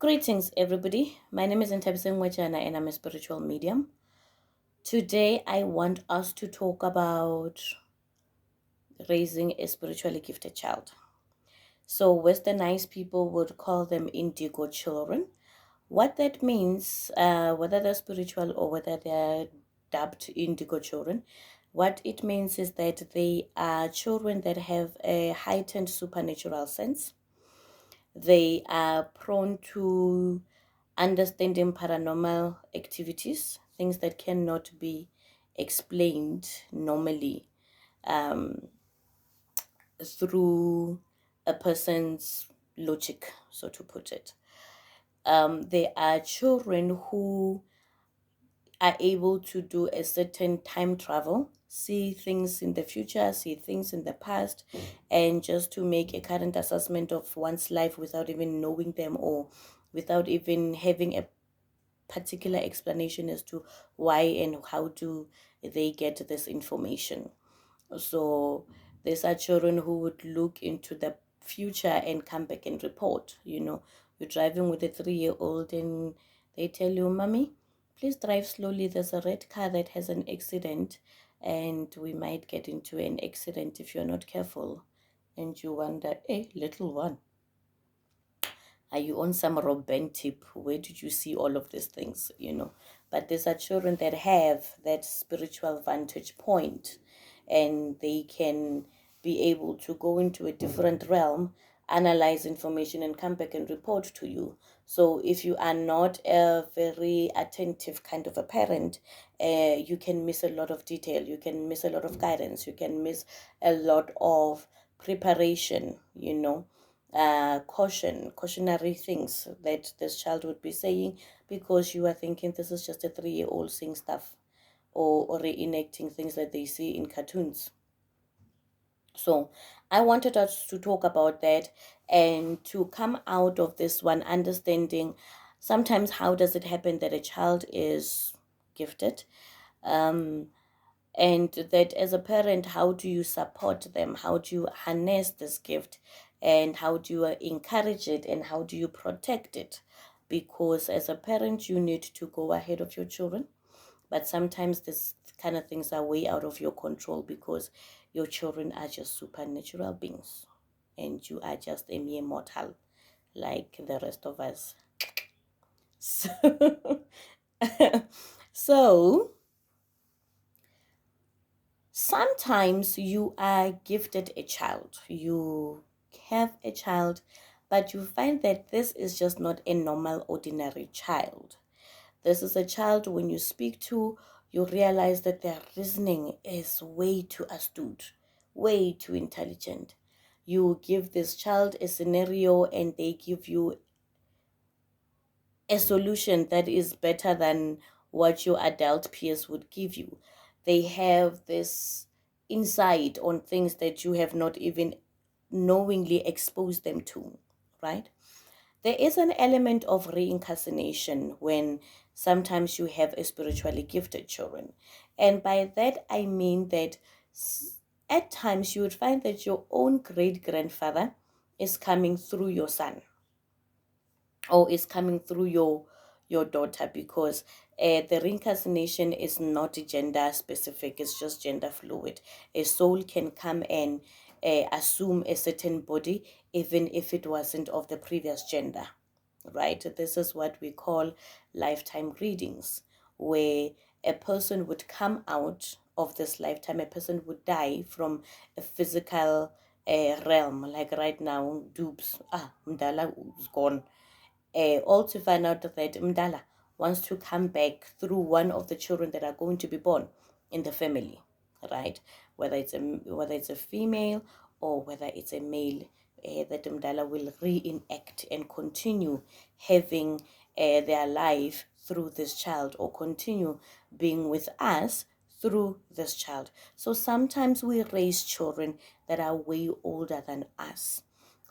Greetings, everybody. My name is Nthabiseng and I'm a spiritual medium. Today, I want us to talk about raising a spiritually gifted child. So, westernized people would call them indigo children. What that means, whether they're spiritual or whether they're dubbed indigo children, what it means is that they are children that have a heightened supernatural sense. They are prone to understanding paranormal activities, things that cannot be explained normally um, through a person's logic, so to put it. They are children who are able to do a certain time travel, see things in the future, see things in the past, and just to make a current assessment of one's life without even knowing them or without even having a particular explanation as to why and how do they get this information. So these are children who would look into the future and come back and report. You're driving with a 3-year-old and they tell you, Mommy, please drive slowly. There's a red car that has an accident and we might get into an accident if you're not careful. And you wonder, hey, little one, are you on some Robin tip? Where did you see all of these things? But these are children that have that spiritual vantage point and they can be able to go into a different realm, analyze information, and come back and report to you. So if you are not a very attentive kind of a parent, you can miss a lot of detail, you can miss a lot of guidance, you can miss a lot of preparation, cautionary things that this child would be saying because you are thinking this is just a 3-year-old saying stuff or reenacting things that they see in cartoons. So I wanted us to talk about that and to come out of this one understanding sometimes how does it happen that a child is gifted, and that as a parent, how do you support them, how do you harness this gift, and how do you encourage it, and how do you protect it? Because as a parent, you need to go ahead of your children, but sometimes this kind of things are way out of your control because your children are just supernatural beings and you are just a mere mortal like the rest of us. So, so sometimes you are gifted a child, you have a child, but you find that this is just not a normal, ordinary child. This is a child when you speak to, you realize that their reasoning is way too astute, way too intelligent. You give this child a scenario and they give you a solution that is better than what your adult peers would give you. They have this insight on things that you have not even knowingly exposed them to, right? There is an element of reincarnation when sometimes you have a spiritually gifted children. And by that, I mean that at times you would find that your own great grandfather is coming through your son or is coming through your daughter because the reincarnation is not gender specific, it's just gender fluid. A soul can come and assume a certain body even if it wasn't of the previous gender, right? This is what we call lifetime readings, where a person would come out of this lifetime, a person would die from a physical realm, like right now, Dubs, Mdala is gone, all to find out that Mdala wants to come back through one of the children that are going to be born in the family, right? Whether it's a female or whether it's a male, that Mdala will reenact and continue having their life through this child or continue being with us through this child. So sometimes we raise children that are way older than us,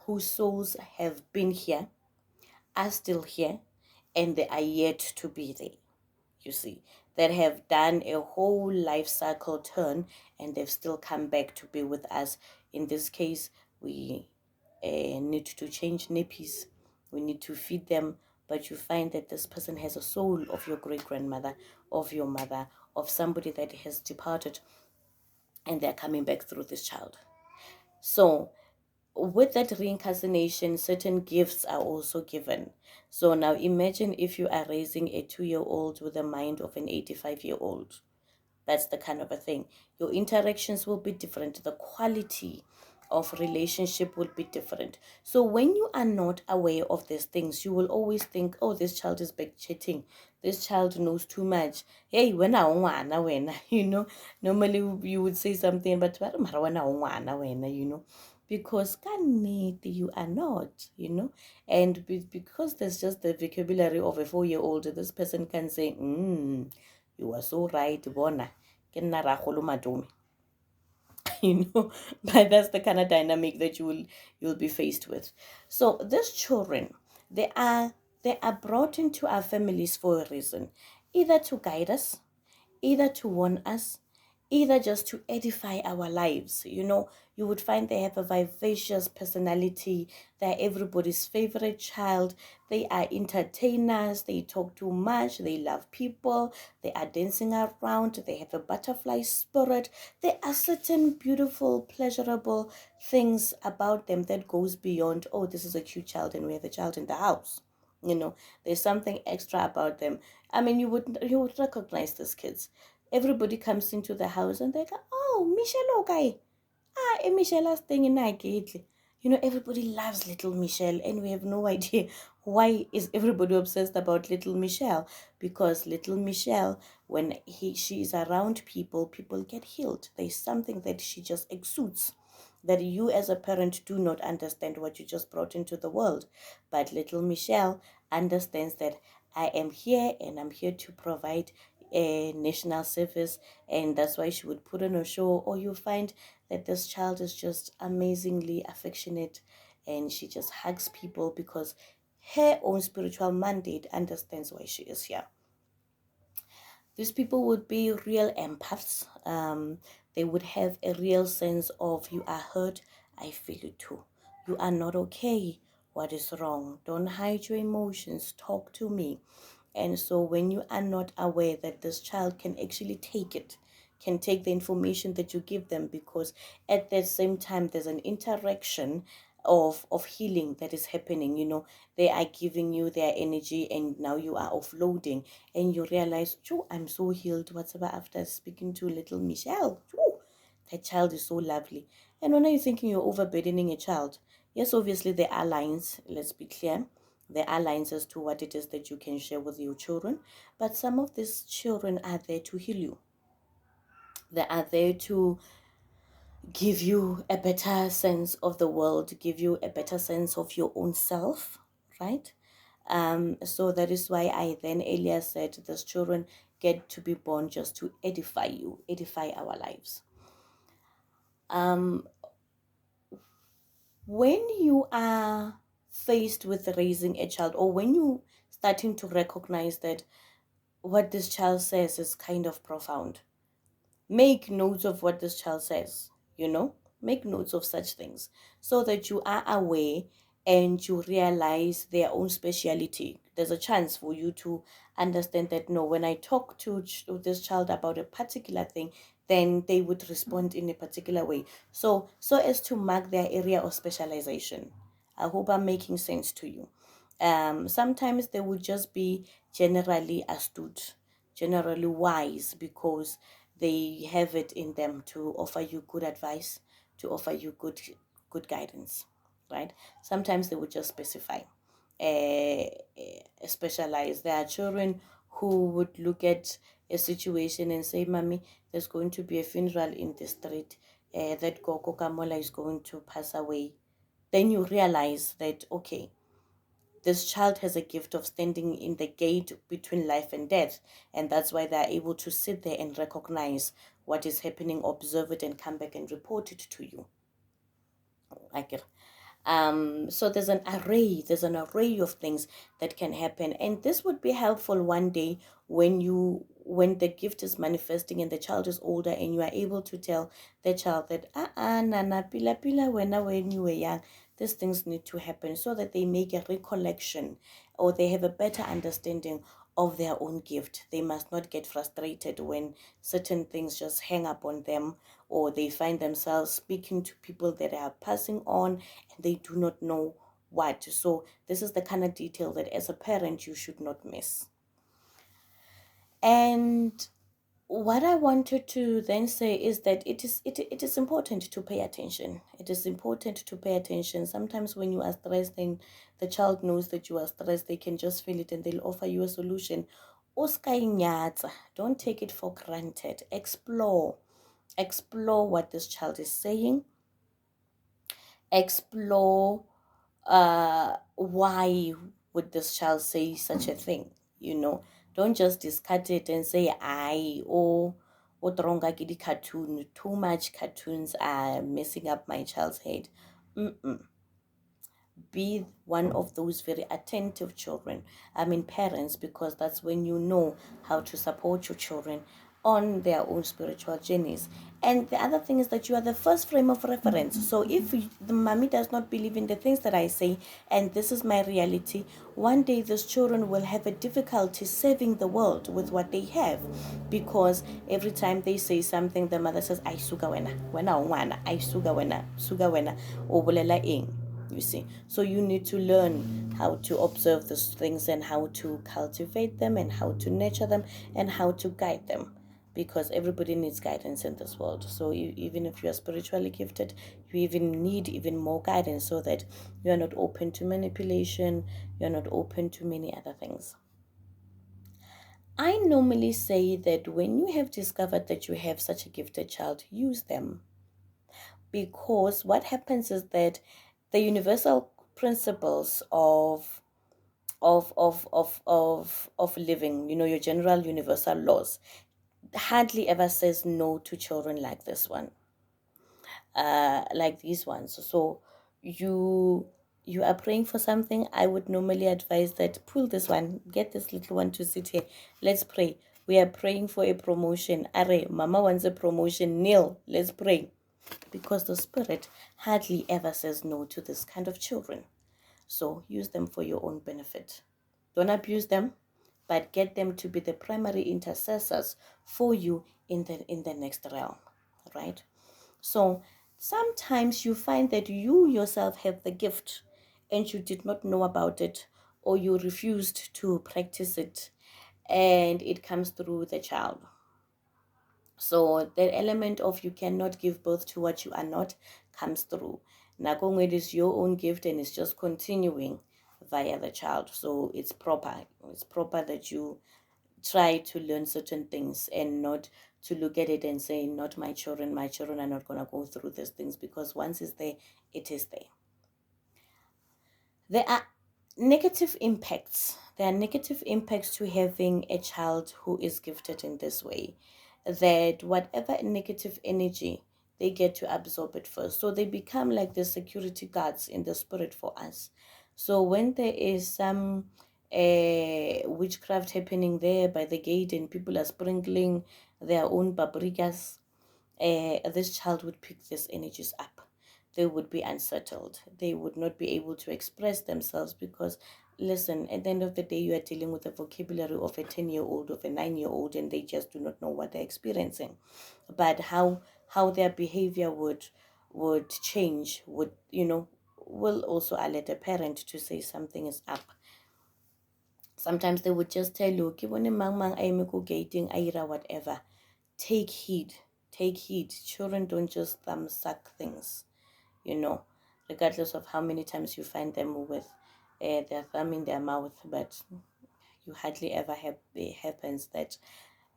whose souls have been here, are still here, and they are yet to be there. You see, that have done a whole life cycle turn and they've still come back to be with us. In this case, we need to change nappies, we need to feed them, but you find that this person has a soul of your great-grandmother, of your mother, of somebody that has departed, and they're coming back through this child. So with that reincarnation, certain gifts are also given. So now imagine if you are raising a 2-year-old with the mind of an 85-year-old. That's the kind of a thing. Your interactions will be different. The quality of relationship will be different. So when you are not aware of these things, you will always think, oh, this child is back chatting. This child knows too much. Hey, when I when normally you would say something, but when because you are not, and because there's just the vocabulary of a 4-year-old, this person can say, you are so right, bona. Ke nna ragolo madome. But that's the kind of dynamic that you'll be faced with. So these children, they are brought into our families for a reason, either to guide us, either to warn us, either just to edify our lives. You would find they have a vivacious personality. They're everybody's favorite child. They are entertainers. They talk too much. They love people. They are dancing around. They have a butterfly spirit. There are certain beautiful, pleasurable things about them that goes beyond, oh, this is a cute child and we have a child in the house. There's something extra about them. I mean, you would recognize these kids. Everybody comes into the house and they go, oh, Michelle, okay. Michelle's thing in Nike. Everybody loves little Michelle, and we have no idea why is everybody obsessed about little Michelle. Because little Michelle, when she is around people, people get healed. There's something that she just exudes, that you as a parent do not understand what you just brought into the world. But little Michelle understands that I am here and I'm here to provide a national service, and that's why she would put on a show. Or you find that this child is just amazingly affectionate and she just hugs people because her own spiritual mandate understands why she is here. These people would be real empaths. They would have a real sense of, you are hurt, I feel it too. You are not okay. What is wrong? Don't hide your emotions. Talk to me. And so when you are not aware that this child can actually can take the information that you give them, because at the same time there's an interaction of healing that is happening. They are giving you their energy and now you are offloading and you realize, I'm so healed whatever after speaking to little Michelle. That child is so lovely. And when are you thinking you're overburdening a child? Yes, obviously there are lines, let's be clear. There are lines as to what it is that you can share with your children, but some of these children are there to heal you. They are there to give you a better sense of the world, give you a better sense of your own self, right? So that is why I then earlier said these children get to be born just to edify you, edify our lives. When you are faced with raising a child, or when you starting to recognize that what this child says is kind of profound, make notes of what this child says, make notes of such things so that you are aware and you realize their own speciality. There's a chance for you to understand that, no, when I talk to this child about a particular thing, then they would respond in a particular way. So as to mark their area of specialization. I hope I'm making sense to you. Sometimes they would just be generally astute, generally wise, because they have it in them to offer you good advice, to offer you good guidance, right? Sometimes they would just specify, specialize. There are children who would look at a situation and say, Mommy, there's going to be a funeral in the street, that Koko Kamola is going to pass away. Then you realize that, okay, this child has a gift of standing in the gate between life and death, and that's why they're able to sit there and recognize what is happening, observe it, and come back and report it to you. So there's an array of things that can happen, and this would be helpful one day when the gift is manifesting and the child is older, and you are able to tell the child that nana pila pila when you were young, these things need to happen so that they make a recollection or they have a better understanding of their own gift. They must not get frustrated when certain things just hang up on them, or they find themselves speaking to people that are passing on and they do not know what. So this is the kind of detail that as a parent you should not miss. And what I wanted to then say is that it is important to pay attention. It is important to pay attention. Sometimes when you are stressed and the child knows that you are stressed, they can just feel it and they'll offer you a solution. Don't take it for granted. Explore what this child is saying. Explore why would this child say such a thing. Don't just discard it and say what wrong cartoon. Too much cartoons are messing up my child's head. Mm-mm. Be one of those very attentive children, parents, because that's when you know how to support your children on their own spiritual journeys. And the other thing is that you are the first frame of reference. So if the mommy does not believe in the things that I say, and this is my reality, one day these children will have a difficulty saving the world with what they have, because every time they say something, the mother says, I suga wena, I suga wena, o bolela eng. You see, so you need to learn how to observe these things and how to cultivate them and how to nurture them and how to guide them, because everybody needs guidance in this world. So even if you are spiritually gifted, you even need even more guidance, so that you are not open to manipulation, you are not open to many other things. I normally say that when you have discovered that you have such a gifted child, use them, because what happens is that the universal principles of living, your general universal laws, hardly ever says no to children like this one, like these ones. So you are praying for something, I would normally advise that pull this one, get this little one to sit here, let's pray. We are praying for a promotion. Are mama wants a promotion, kneel, let's pray. Because the spirit hardly ever says no to this kind of children. So use them for your own benefit. Don't abuse them, but get them to be the primary intercessors for you in the next realm, right? So sometimes you find that you yourself have the gift and you did not know about it, or you refused to practice it, and it comes through the child. So that element of you cannot give birth to what you are not comes through. Nakong, it is your own gift and it's just continuing via the child. So it's proper. It's proper that you try to learn certain things and not to look at it and say, not my children are not going to go through these things, because once it's there, it is there. There are negative impacts. There are negative impacts to having a child who is gifted in this way, that whatever negative energy, they get to absorb it first. So they become like the security guards in the spirit for us. So when there is some witchcraft happening there by the gate and people are sprinkling their own paprikas, this child would pick these energies up. They would be unsettled. They would not be able to express themselves, because, listen, at the end of the day, you are dealing with the vocabulary of a 10-year-old, of a 9-year-old, and they just do not know what they're experiencing. But how their behavior would change, will also alert a parent to say something is up. Sometimes they would just tell you, whatever. Take heed. Take heed. Children don't just thumb suck things, regardless of how many times you find them with their thumb in their mouth. But you hardly ever have, it happens that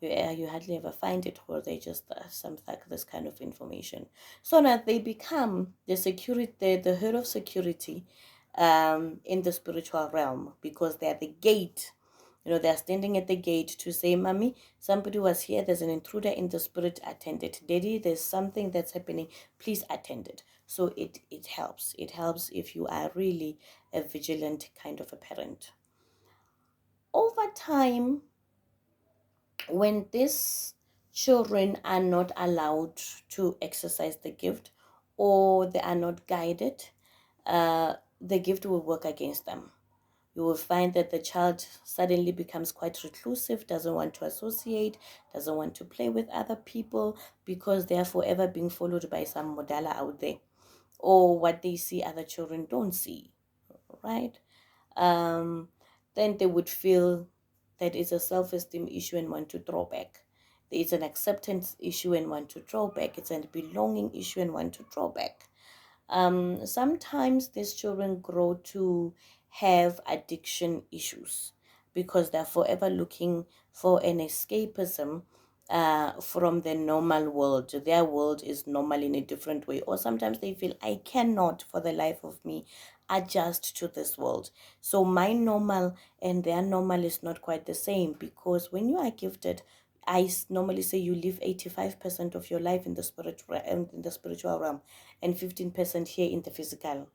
you hardly ever find it where they just thumb suck this kind of information. So now they become the head of security in the spiritual realm, because they are the gate. They're standing at the gate to say, Mommy, somebody was here. There's an intruder in the spirit. Attend it. Daddy, there's something that's happening. Please attend it. So it helps. It helps if you are really a vigilant kind of a parent. Over time, when these children are not allowed to exercise the gift, or they are not guided, the gift will work against them. You will find that the child suddenly becomes quite reclusive, doesn't want to associate, doesn't want to play with other people because they are forever being followed by some modala out there, or what they see other children don't see, right? um, then they would feel that it's a self-esteem issue and want to draw back. It's an acceptance issue and want to draw back. It's a belonging issue and want to draw back. Sometimes these children grow to have addiction issues because they're forever looking for an escapism from the normal world. Their world is normal in a different way, or sometimes they feel I cannot for the life of me adjust to this world. So my normal and their normal is not quite the same, because when you are gifted, normally say you live 85% of your life in the spiritual realm and 15% here in the physical.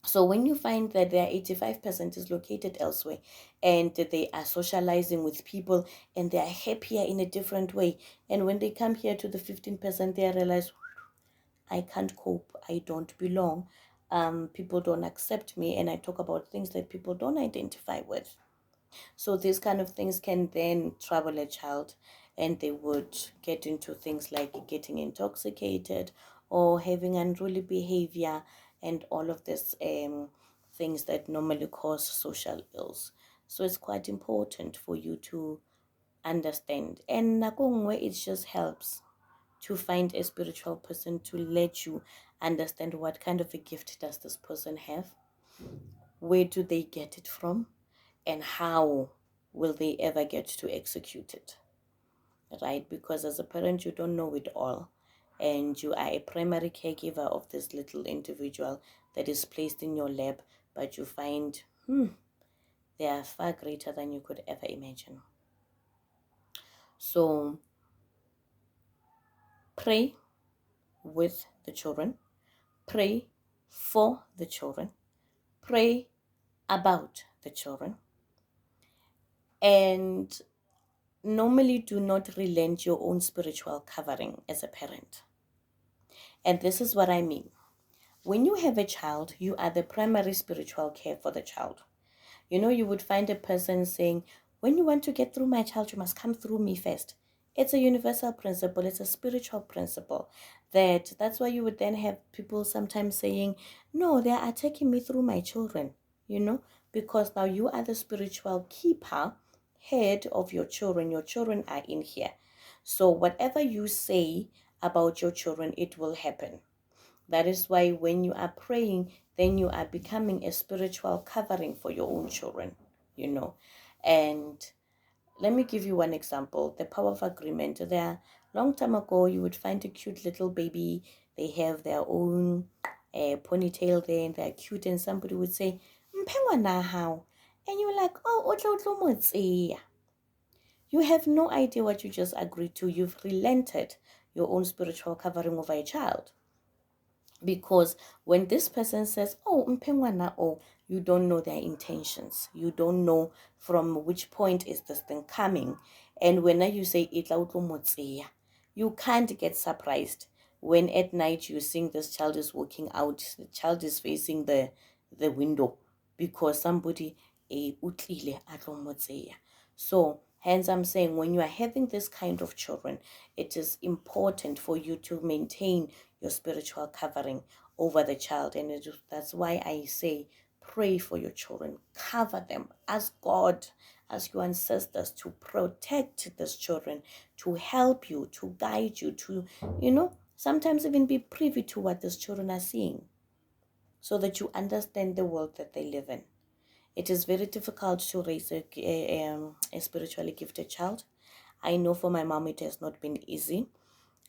So when you find that their 85% is located elsewhere and they are socializing with people and they are happier in a different way, and when they come here to the 15%, they realize I can't cope, I don't belong, people don't accept me, and I talk about things that people don't identify with. So these kind of things can then trouble a child, and they would get into things like getting intoxicated or having unruly behavior and all of this things that normally cause social ills. So it's quite important for you to understand. And nakongwe, it just helps to find a spiritual person to let you understand what kind of a gift does this person have, where do they get it from, and how will they ever get to execute it, right? Because as a parent, you don't know it all, and you are a primary caregiver of this little individual that is placed in your lap, but you find they are far greater than you could ever imagine. So pray with the children, pray for the children, pray about the children, and normally do not relent your own spiritual covering as a parent. And this is what I mean. When you have a child, you are the primary spiritual care for the child. You know, you would find a person saying, when you want to get through my child, you must come through me first. It's a universal principle. It's a spiritual principle. That's why you would then have people sometimes saying, no, they are taking me through my children, you know, because now you are the spiritual keeper, head of your children. Your children are in here. So whatever you say about your children, it will happen. That is why when you are praying, then you are becoming a spiritual covering for your own children, you know. And let me give you one example, the power of agreement. There, long time ago, you would find a cute little baby. They have their own ponytail there, and they're cute. And somebody would say, "Mpengwana how?" And you're like, "Oh, otlo motse." You have no idea what you just agreed to. You've relented your own spiritual covering over a child. Because when this person says, oh, mpengwana, oh, you don't know their intentions. You don't know from which point is this thing coming. And when you say, you can't get surprised when at night you think this child is walking out, the child is facing the window because somebody utlile atlo motseya. So hence I'm saying, when you are having this kind of children, it is important for you to maintain your spiritual covering over the child. And that's why I say, pray for your children, cover them, ask God, ask your ancestors to protect these children, to help you, to guide you, to, you know, sometimes even be privy to what these children are seeing, so that you understand the world that they live in. It is very difficult to raise a spiritually gifted child. I know for my mom it has not been easy.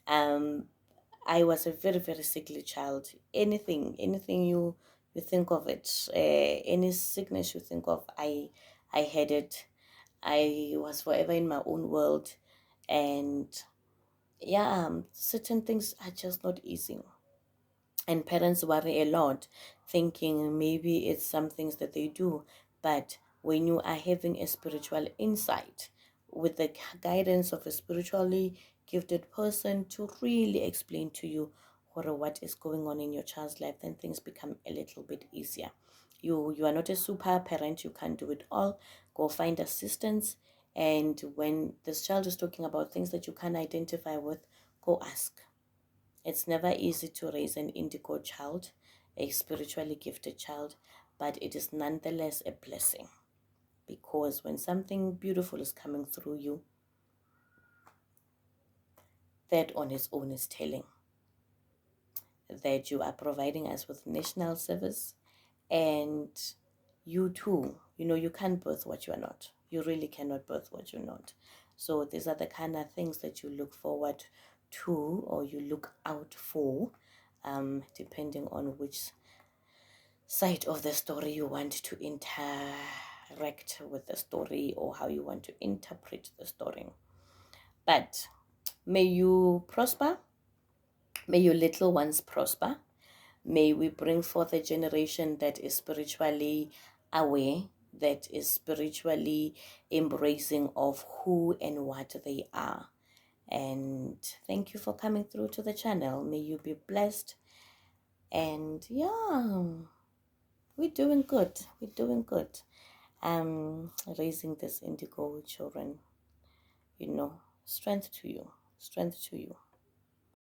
Um, I was a very, very sickly child. Anything you think of it, any sickness you think of, I had it. I was forever in my own world, and yeah, certain things are just not easy. And parents worry a lot, thinking maybe it's some things that they do. But when you are having a spiritual insight with the guidance of a spiritually gifted person to really explain to you or what is going on in your child's life, then things become a little bit easier. You are not a super parent. You can't do it all. Go find assistance. And when this child is talking about things that you can't identify with, go ask. It's never easy to raise an indigo child, a spiritually gifted child, but it is nonetheless a blessing, because when something beautiful is coming through you, that on its own is telling that you are providing us with national service. And you too, you can't birth what you are not. You really cannot birth what you're not. So these are the kind of things that you look forward to, or you look out for, depending on which side of the story you want to interact with the story, or how you want to interpret the story. But may you prosper. May your little ones prosper. May we bring forth a generation that is spiritually aware, that is spiritually embracing of who and what they are. And thank you for coming through to the channel. May you be blessed. And yeah, we're doing good. We're doing good. Raising these indigo children, strength to you. Strength to you.